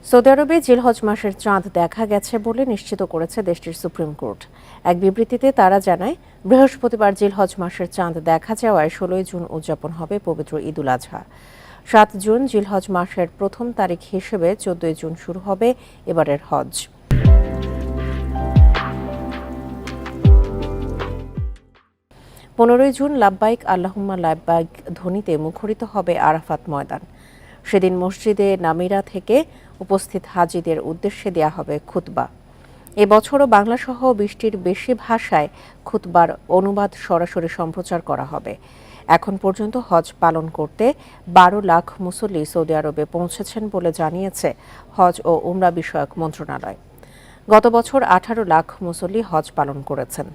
Saudi আরবে জিলহজ মাসের চাঁদ দেখা গেছে বলে নিশ্চিত করেছে দেশটির সুপ্রিম কোর্ট। এক বিবৃতিতে তারা জানায়, বৃহস্পতিবার জিলহজ মাসের চাঁদ দেখা যাওয়ায় ১৬ জুন উদযাপন হবে পবিত্র ঈদুল আজহা। ৭ জুন জিলহজ মাসের প্রথম তারিখ হিসেবে ১৪ জুন শুরু হবে এবারের হজ। ১৫ জুন লাব্বাইক আল্লাহুম্মা লাব্বাইক ধ্বনিতে মুখরিত হবে আরাফাত ময়দান। সেদিন মসজিদে নামিরা থেকে উপস্থিত হাজিদের উদ্দেশ্যে দেয়া হবে খুতবা। এবছরও বাংলাসহ ২০টির বেশি ভাষায় খুতবার অনুবাদ সরাসরি সম্প্রচার করা হবে। এখন পর্যন্ত হজ পালন করতে ১২ লাখ মুসল্লি সৌদি আরবে পৌঁছেছেন বলে জানিয়েছে হজ ও উমরা বিষয়ক মন্ত্রণালয়। গত বছর ১৮ লাখ মুসল্লি হজ পালন করেছেন।